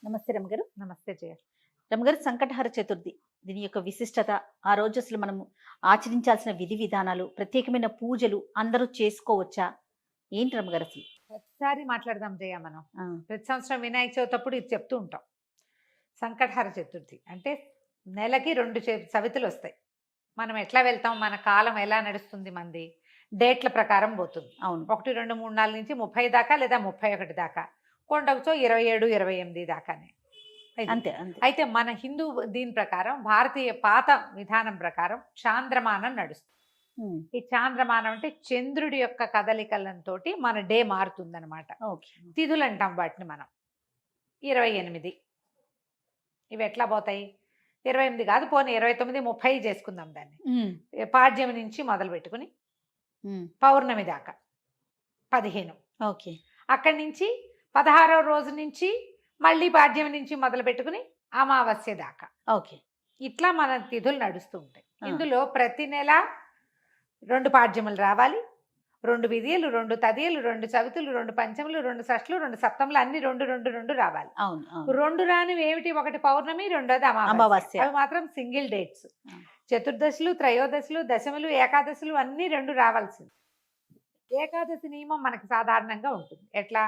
నమస్తే రమగారు. నమస్తే జయ. రమగారు, సంకటహర చతుర్థి దీని యొక్క విశిష్టత, ఆ రోజు అసలు మనము ఆచరించాల్సిన విధి విధానాలు, ప్రత్యేకమైన పూజలు అందరూ చేసుకోవచ్చా? ఏంటి రమగారు అసలు? ప్రతిసారి మాట్లాడదాం జయ మనం. ఆ, ప్రతి సంవత్సరం వినాయక చవితి అప్పుడు ఇది చెప్తూ ఉంటాం. సంకటహర చతుర్థి అంటే నెలకి 2 చవితులు వస్తాయి. మనం ఎట్లా వెళ్తాం, మన కాలం ఎలా నడుస్తుంది, మంది డేట్ల ప్రకారం పోతుంది. అవును. 1, 2, 3, 4 నుంచి 30 దాకా లేదా 31 దాకా, కొండకుతో 27, 28 దాకానే. ఇది. అంతే అంతే. అయితే మన హిందూ దీని ప్రకారం, భారతీయ పాత విధానం ప్రకారం చాంద్రమానం నడుస్తుంది. ఉమ్, ఈ చాంద్రమానం అంటే చంద్రుడి యొక్క కదలికలతో మన డే మారుతుందన్నమాట. ఓకే. తిథులు అంటాం వాటిని మనం. 28 ఇవి ఎట్లా పోతాయి? 28 కాదు, పోనీ 29, 30 చేసుకుందాం దాన్ని. ఉమ్, పాడ్యమి నుంచి మొదలు పెట్టుకుని ఉమ్, పౌర్ణమి దాకా 15. ఓకే. అక్కడి నుంచి 16వ రోజు నుంచి మళ్ళీ పాడ్యమి నుంచి మొదలు పెట్టుకుని అమావాస్య దాకా. ఓకే. ఇట్లా మన తిథులు నడుస్తూ ఉంటాయి. ఆ. ఇందులో ప్రతి నెల 2 పాడ్యములు రావాలి, 2 విధియలు, 2 తదియలు, 2 చవితులు, 2 పంచములు, 2 షష్ఠులు, 2 సప్తములు, అన్ని 2, 2, 2 రావాలి. అవును అవును. 2 రానివి ఏమిటి? ఒకటి పౌర్ణమి, రెండోది అమావాస్య. అమావాస్య. అవి మాత్రం సింగిల్ డేట్స్. ఆ. చతుర్దశులు, త్రయోదశులు, దశములు, ఏకాదశులు అన్ని 2 రావాల్సింది. ఏకాదశి నియమం మనకి సాధారణంగా ఉంటుంది. ఎట్లా?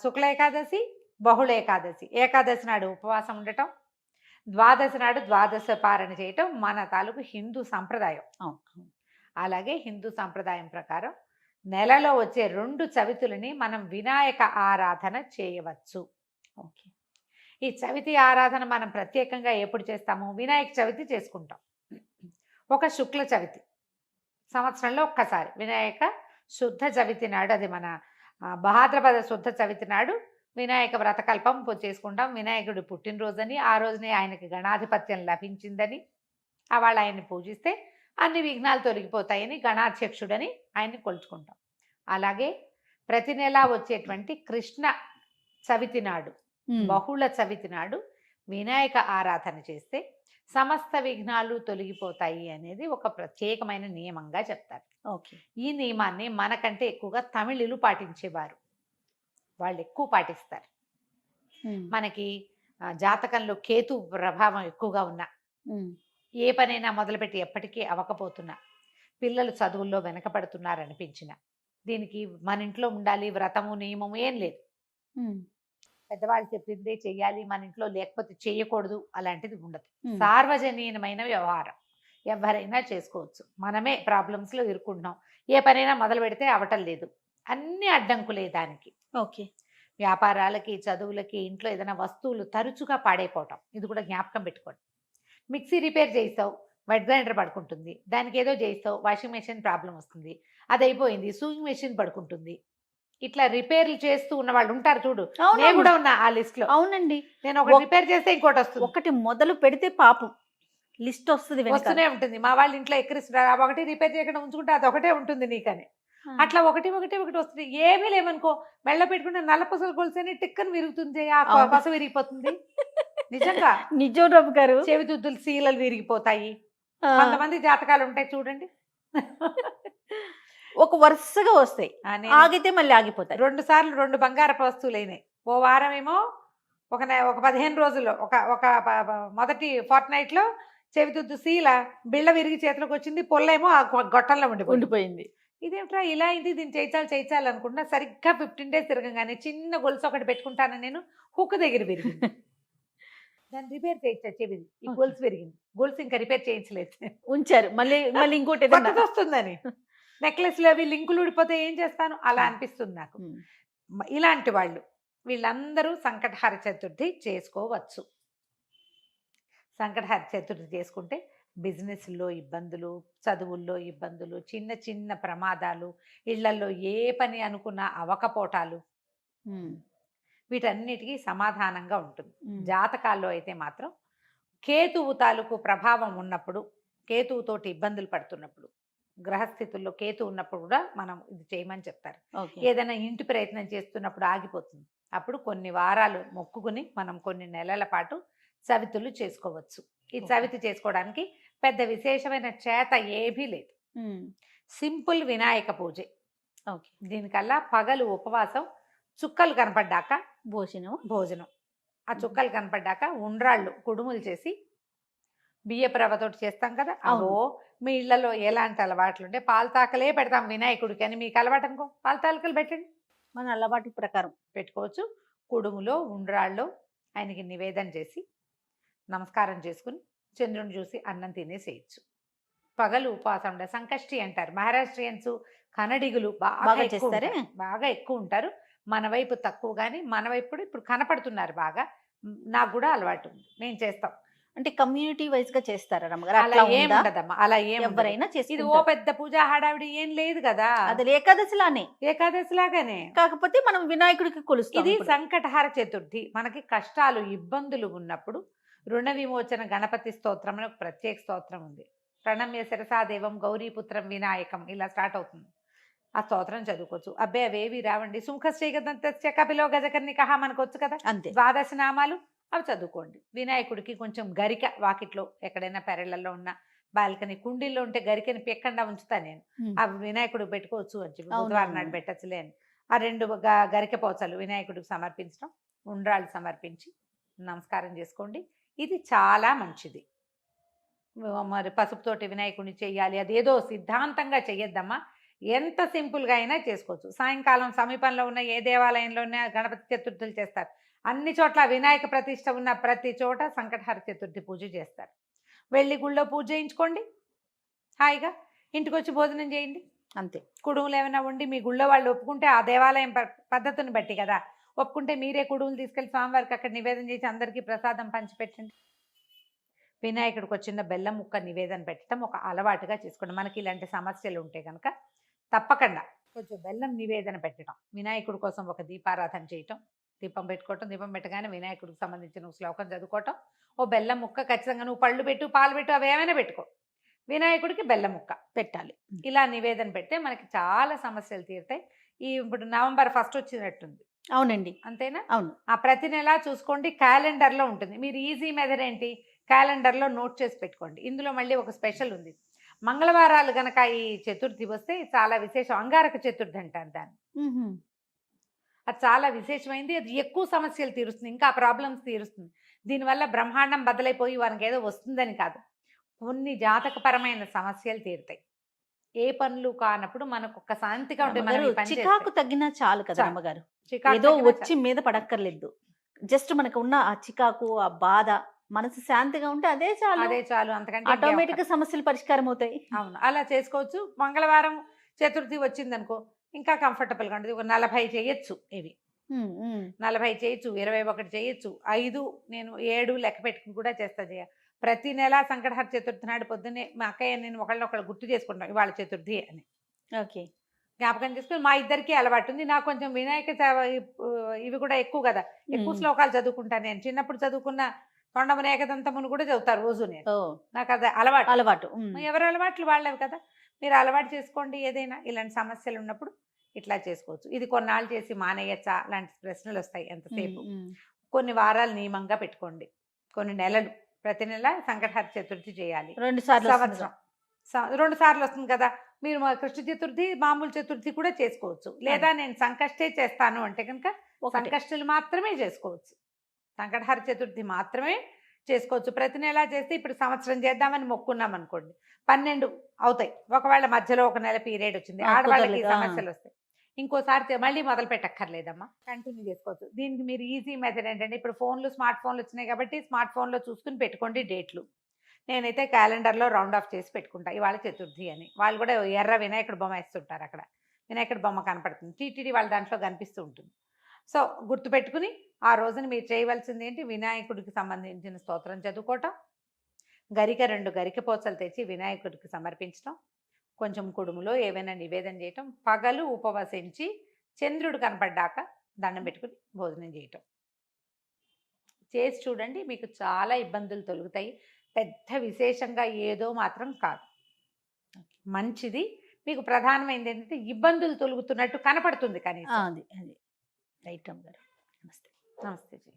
శుక్ల ఏకాదశి, బహుళ ఏకాదశి. ఏకాదశి నాడు ఉపవాసం ఉండటం, ద్వాదశి నాడు ద్వాదశ పారణ చేయటం మన తాలూకు హిందూ సంప్రదాయం. అవును అవును. అలాగే హిందూ సంప్రదాయం ప్రకారం నెలలో వచ్చే 2 చవితులని మనం వినాయక ఆరాధన చేయవచ్చు. ఓకే. ఈ చవితి ఆరాధన మనం ప్రత్యేకంగా ఎప్పుడు చేస్తాము? వినాయక చవితి చేసుకుంటాం. ఒక శుక్ల చవితి సంవత్సరంలో ఒక్కసారి వినాయక శుద్ధ చవితి నాడు, అది మన భాద్రపద శుద్ధ చవితి నాడు వినాయక వ్రతకల్పం చేసుకుంటాం. వినాయకుడి పుట్టినరోజని, ఆ రోజునే ఆయనకి గణాధిపత్యం లభించిందని, వాళ్ళు ఆయన్ని పూజిస్తే అన్ని విఘ్నాలు తొలగిపోతాయని గణాధ్యక్షుడని ఆయన్ని కొలుచుకుంటాం. అలాగే ప్రతి నెల వచ్చేటువంటి కృష్ణ చవితి నాడు, బహుళ చవితి నాడు వినాయక ఆరాధన చేస్తే సమస్త విఘ్నాలు తొలగిపోతాయి అనేది ఒక ప్రత్యేకమైన నియమంగా చెప్తారు. ఓకే. ఈ నియమాన్ని మనకంటే ఎక్కువగా తమిళులు పాటించేవారు. వాళ్ళు ఎక్కువ పాటిస్తారు. ఉమ్, మనకి జాతకంలో కేతు ప్రభావం ఎక్కువగా ఉన్నా, ఉమ్, ఏ పనైనా మొదలుపెట్టి ఎప్పటికీ అవ్వకపోతున్నా, పిల్లలు చదువుల్లో వెనకపడుతున్నారనిపించిన, దీనికి మన ఇంట్లో ఉండాలి వ్రతము నియమము ఏం లేదు. ఉమ్, పెద్దవాళ్ళు చెప్పిందే చెయ్యాలి, మన ఇంట్లో లేకపోతే చేయకూడదు అలాంటిది ఉండదు. ఉమ్. సార్వజనీయమైన వ్యవహారం, ఎవరైనా చేసుకోవచ్చు. మనమే ప్రాబ్లమ్స్లో ఇరుక్కుంటున్నాం. ఏ పనైనా మొదలు పెడితే అవటం లేదు. అన్ని అడ్డంకులే దానికి. ఓకే. వ్యాపారాలకి, చదువులకి, ఇంట్లో ఏదైనా వస్తువులు తరచుగా పాడైపోవటం, ఇది కూడా జ్ఞాపకం పెట్టుకోండి. మిక్సీ రిపేర్ చేయిస్తావు, వెట్ గ్రైండర్ పడుకుంటుంది. దానికి ఏదో చేయిస్తావు, వాషింగ్ మెషిన్ ప్రాబ్లం వస్తుంది, అది అయిపోయింది, సూయింగ్ మెషిన్ పడుకుంటుంది. ఇట్లా రిపేర్లు చేస్తూ ఉన్న వాళ్ళు ఉంటారు చూడు. అవును, నేను కూడా ఉన్నా ఆ లిస్ట్ లో. అవునండి. నేను ఒకటి రిపేర్ చేస్తే ఇంకోటి వస్తుంది, ఒకటి మొదలు పెడితే పాపం లిస్ట్ వస్తుంది వెనకాల. వస్తూనే ఉంటుంది. మా వాళ్ళ ఇంట్లో ఎక్కిరిస్తున్నారు, ఒకటి రిపేర్ చేయకుండా ఉంచుకుంటే అది ఒకటే ఉంటుంది నీకని. ఆ. అట్లా ఒకటి వస్తుంది. ఏమీ లేవనుకో, మెళ్ళ పెట్టుకుంటే నల్ల పసలు కొలిసేని టిక్కని విరుగుతుంది, ఆ అవును. పస విరిగిపోతుంది. నిజంగా నిజం రవి గారు. చెవిదుద్దులు సీలలు విరిగిపోతాయి. ఆ. కొంతమంది జాతకాలు ఉంటాయి చూడండి. ఒక వరుసగా వస్తాయి, ఆగితే మళ్ళీ ఆగిపోతాయి. 2 సార్లు 2 బంగారపు వస్తువులు అయినాయి. ఓ వారం ఏమో ఒక 15 రోజుల్లో ఒక మొదటి ఫార్ట్నైట్ లో చెవిదుద్దు సీల బిళ్ళ విరిగి చేతిలోకి వచ్చింది, పొల్లేమో ఆ గొట్టంలో ఉండిపోయింది. ఇదేమిట్రా ఇలా అయింది, దీన్ని చేయించాలి అనుకుంటున్నా. సరిగ్గా 15 డేస్ తిరగంగానే చిన్న గొలుసు ఒకటి పెట్టుకుంటాను నేను, హుక్ దగ్గర విరిగింది. దాన్ని రిపేర్ చేయించా, చెవిది ఈ గొలుసు విరిగింది. గొలుసు ఇంకా రిపేర్ చేయించలేదు, ఉంచారు. మళ్ళీ మళ్ళీ ఇంకోటి ఏదైనా. కొత్తది వస్తుందని. నెక్లెస్లు అవి లింకులు ఊడిపోతే ఏం చేస్తాను, అలా అనిపిస్తుంది నాకు. ఇలాంటి వాళ్ళు వీళ్ళందరూ సంకటహర చతుర్థి చేసుకోవచ్చు. సంకటహర చతుర్థి చేసుకుంటే బిజినెస్లో ఇబ్బందులు, చదువుల్లో ఇబ్బందులు, చిన్న చిన్న ప్రమాదాలు, ఇళ్లలో ఏ పని అనుకున్నా అవకపోటాలు, వీటన్నిటికీ సమాధానంగా ఉంటుంది. జాతకాల్లో అయితే మాత్రం కేతువు తాలూకు ప్రభావం ఉన్నప్పుడు, కేతువుతోటి ఇబ్బందులు పడుతున్నప్పుడు, గ్రహస్థితుల్లో కేతు ఉన్నప్పుడు కూడా మనం ఇది చేయమని చెప్తారు. ఏదైనా ఇంటి ప్రయత్నం చేస్తున్నప్పుడు ఆగిపోతుంది. అప్పుడు కొన్ని వారాలు మొక్కుకుని మనం కొన్ని నెలల పాటు చవితులు చేసుకోవచ్చు. ఈ చవితి చేసుకోవడానికి పెద్ద విశేషమైన చేత ఏమీ లేదు. సింపుల్ వినాయక పూజే. దీనికల్లా పగలు ఉపవాసం, చుక్కలు కనపడ్డాక భోజనం. ఆ చుక్కలు కనపడ్డాక ఉండ్రాళ్ళు కుడుములు చేసి బియ్యపు రవ్వతోటి చేస్తాం కదా, అవును. అవో మీ ఇళ్లలో ఎలాంటి అలవాట్లు ఉంటే పాలతాకలే పెడతాం వినాయకుడికి అని మీకు అలవాటు అనుకో పాలతాకలు పెట్టండి, మన అలవాటు ప్రకారం. పెట్టుకోవచ్చు. కుడుములో ఉండ్రాళ్ళు ఆయనకి నివేదన చేసి నమస్కారం చేసుకుని చంద్రుని చూసి అన్నం తినేసేయచ్చు. పగలు ఉపవాసం ఉండే సంకష్టి అంటారు మహారాష్ట్రియన్స్, కన్నడిగులు బాగా బాగా ఎక్కువ చేస్తారే? ఉంటారు. బాగా ఎక్కువ ఉంటారు. మన వైపు తక్కువ, కానీ మన వైపు కూడా ఇప్పుడు కనపడుతున్నారు బాగా. నాకు కూడా అలవాటు ఉంది, నేను చేస్తాం. అంటే కమ్యూనిటీ వైస్ గా చేస్తారా రమ్మగారు? అలా అట్లా ఏం ఉందా? ఉండదమ్మా, అలా ఏం ఉండదు. ఎవరైనా ఇది ఓ చేసుకుంటారు. పెద్ద పూజ హడావిడి ఏం లేదు కదా, అది ఏకాదశిలానే. ఏకాదశి లాగానే. కాకపోతే మనం వినాయకుడికి కొలుస్తాం ఇది ఇప్పుడు. సంకటహార చతుర్థి. మనకి కష్టాలు ఇబ్బందులు ఉన్నప్పుడు రుణ విమోచన గణపతి స్తోత్రం అని ఒక ప్రత్యేక స్తోత్రం ఉంది. ప్రణమ్య శిరసాదేవం గౌరీపుత్రం వినాయకం ఇలా స్టార్ట్ అవుతుంది. ఆ స్తోత్రం చదువుకోవచ్చు. అబ్బే అవేవి రావండి, సుముఖశ్రీగదంతస్య కపిలో గజకర్ణికః మనకు వచ్చు కదా అంతే. ద్వాదశ నామాలు, అవి చదువుకోండి. వినాయకుడికి కొంచెం గరిక వాకిట్లో ఎక్కడైనా పెరళ్ళల్లో ఉన్న బాల్కనీ కుండీల్లో ఉంటే గరికని పెక్కకుండా ఉంచుతా నేను. ఉమ్. అవి వినాయకుడికి పెట్టుకోవచ్చు అని చెప్పి అవును, బుధవారం అవును. నాడు పెట్టచ్చులే అని ఆ 2 గరిక పోచలు వినాయకుడికి సమర్పించడం, ఉండ్రాళ్ళు సమర్పించి నమస్కారం చేసుకోండి. ఇది చాలా మంచిది. మరి పసుపుతోటి వినాయకుడిని చెయ్యాలి అదేదో సిద్ధాంతంగా చెయ్యొద్దమ్మా. ఎంత సింపుల్గా అయినా చేసుకోవచ్చు. సాయంకాలం సమీపంలో ఉన్న ఏ దేవాలయంలోనే గణపతి చతుర్థులు చేస్తారు. అన్ని చోట్ల వినాయక ప్రతిష్ట ఉన్న ప్రతి చోట సంకటహర చతుర్థి పూజ చేస్తారు. వెళ్ళి గుళ్ళో పూజ చేయించుకోండి, హాయిగా ఇంటికి వచ్చి భోజనం చేయండి. అంతే. కుడుములు ఏమైనా ఉండి మీ గుళ్ళో వాళ్ళు ఒప్పుకుంటే ఆ దేవాలయం పద్ధతిని బట్టి కదా, ఒప్పుకుంటే మీరే కుడుములు తీసుకెళ్ళి స్వామివారికి అక్కడ నివేదన చేసి అందరికీ ప్రసాదం పంచిపెట్టండి. వినాయకుడికి ఒక చిన్న బెల్లం ముక్క నివేదన పెట్టడం ఒక అలవాటుగా చేసుకోండి. మనకి ఇలాంటి సమస్యలు ఉంటే కనుక తప్పకుండా కొంచెం బెల్లం నివేదన పెట్టడం, వినాయకుడి కోసం ఒక దీపారాధన చేయటం, దీపం పెట్టుకోవటం, దీపం పెట్టగానే వినాయకుడికి సంబంధించిన శ్లోకం చదువుకోవటం, ఓ బెల్లం ముక్క ఖచ్చితంగా నువ్వు పళ్ళు పెట్టు పాలు పెట్టు అవి ఏమైనా పెట్టుకో, వినాయకుడికి బెల్లం ముక్క పెట్టాలి. ఇలా నివేదన పెడితే మనకి చాలా సమస్యలు తీరుతాయి. ఇప్పుడు నవంబర్ 1 వచ్చినట్టుంది, అవునండి. అంతేనా? అవును. ఆ ప్రతి నెల చూసుకోండి, క్యాలెండర్లో ఉంటుంది. మీరు ఈజీ మెథడ్ ఏంటి, క్యాలెండర్లో నోట్ చేసి పెట్టుకోండి. ఇందులో మళ్ళీ ఒక స్పెషల్ ఉంది. మంగళవారాలు గనక ఈ చతుర్థి వస్తే చాలా విశేషం. అంగారక చతుర్థి అంటారు దాన్ని. ఉహుం. అది చాలా విశేషమైంది. అది ఎక్కువ సమస్యలు తీరుస్తుంది, ఇంకా ప్రాబ్లమ్స్ తీరుస్తుంది. దీనివల్ల బ్రహ్మాండం బద్దలైపోయి వారికి ఏదో వస్తుందని కాదు, కొన్ని జాతకపరమైన సమస్యలు తీరుతాయి. ఏ పనులు కానప్పుడు మనకు ఒక శాంతిగా ఉంటే మనం రమ్మగారు, ఈ పని చికాకు చేస్తే తగ్గినా చాలు కదా చాలు. రమ్మగారు. చికాకు ఏదో తగ్గినా వచ్చి మీద పడక్కర్లేదు. జస్ట్ మనకు ఉన్న ఆ చికాకు, ఆ బాధ, మనసు శాంతిగా ఉంటే అదే చాలు. అదే చాలు, అంతకంటే ఇంకేం ఆటోమేటిక్ గా అక్కర్లేదు. సమస్యలు పరిష్కారం అవుతాయి. అవును, అలా చేసుకోవచ్చు. మంగళవారం చతుర్థి వచ్చిందనుకో ఇంకా కంఫర్టబుల్గా ఉంటుంది. ఒక 40 చేయొచ్చు, ఇవి ఉమ్, ఉమ్. 40 చేయొచ్చు, 21 చేయొచ్చు, 5 నేను 7 లెక్క పెట్టుకుని కూడా చేస్తా జయ. ప్రతి నెల సంకటహర చతుర్థి నాడు పొద్దున్నే మా అక్కయ్య నేను ఒకళ్ళొకళ్ళు గుర్తు చేసుకుంటాం ఇవాళ చతుర్థి అని ఓకే. జ్ఞాపకం చేసుకుని. మా ఇద్దరికి అలవాటు ఉంది. నాకు కొంచెం వినాయక ఇవి కూడా ఎక్కువ కదా, ఎక్కువ ఉమ్. శ్లోకాలు చదువుకుంటాను నేను. చిన్నప్పుడు చదువుకున్న తొండమున ఏకదంతమును కూడా చదువుతారు రోజు నేను. ఓ, నాకు అది అలవాటు. అలవాటు. ఉమ్. ఎవరి అలవాట్లు వాళ్ళవి కదా, మీరు అలవాటు చేసుకోండి. ఏదైనా ఇలాంటి సమస్యలు ఉన్నప్పుడు ఇట్లా చేసుకోవచ్చు. ఇది కొన్నాళ్ళు చేసి మానేయచ్చా లాంటి ప్రశ్నలు వస్తాయి ఎంతసేపు. ఉమ్, ఉమ్. కొన్ని వారాలు నియమంగా పెట్టుకోండి, కొన్ని నెలలు, ప్రతి నెల సంకటహర చతుర్థి చేయాలి. 2 సార్లు సంవత్సరం 2 సార్లు వస్తుంది కదా, మీరు మా కృష్ణ చతుర్థి మామూలు చతుర్థి కూడా చేసుకోవచ్చు. లేదా నేను సంకష్టే చేస్తాను అంటే కనుక ఒకటే. సంకష్టులు మాత్రమే చేసుకోవచ్చు, సంకటహర చతుర్థి మాత్రమే చేసుకోవచ్చు. ప్రతి నెల చేస్తే ఇప్పుడు సంవత్సరం చేద్దామని మొక్కున్నాం అనుకోండి, 12 అవుతాయి. ఒకవేళ మధ్యలో ఒక నెల పీరియడ్ వచ్చింది, ఆడవాళ్ళకి కుదరలేదు. సమస్యలు వస్తాయి, ఇంకోసారి మళ్ళీ మొదలు పెట్టక్కర్లేదమ్మా, కంటిన్యూ చేసుకోవచ్చు. దీనికి మీరు ఈజీ మెథడ్ ఏంటంటే, ఇప్పుడు స్మార్ట్ ఫోన్లు వచ్చినాయి కాబట్టి స్మార్ట్ ఫోన్లో చూసుకుని పెట్టుకోండి డేట్లు. నేనైతే క్యాలెండర్లో రౌండ్ ఆఫ్ చేసి పెట్టుకుంటా ఇవాళ చతుర్థి అని. వాళ్ళు కూడా ఎర్ర వినాయకుడు బొమ్మ వేస్తుంటారు, అక్కడ వినాయకుడి బొమ్మ కనపడుతుంది, టీటీడీ వాళ్ళ దాంట్లో కనిపిస్తూ ఉంటుంది. సో గుర్తుపెట్టుకుని ఆ రోజున మీరు చేయవలసింది ఏంటి, వినాయకుడికి సంబంధించిన స్తోత్రం చదువుకోవటం, గరిక 2 గరిక పోచలు తెచ్చి వినాయకుడికి సమర్పించడం, కొంచెం కుడుములో ఏవైనా నివేదన చేయటం, పగలు ఉపవసించి చంద్రుడు కనపడ్డాక దండం పెట్టుకుని భోజనం చేయటం చేసి చూడండి. మీకు చాలా ఇబ్బందులు తొలుగుతాయి. పెద్ద విశేషంగా ఏదో మాత్రం కాదు, మంచిది. మీకు ప్రధానమైనది ఏంటంటే ఇబ్బందులు తొలుగుతున్నట్టు కనపడుతుంది కనీసం. అది అది రైట్ రమ్మగారు. నమస్తే. నమస్తే జీ.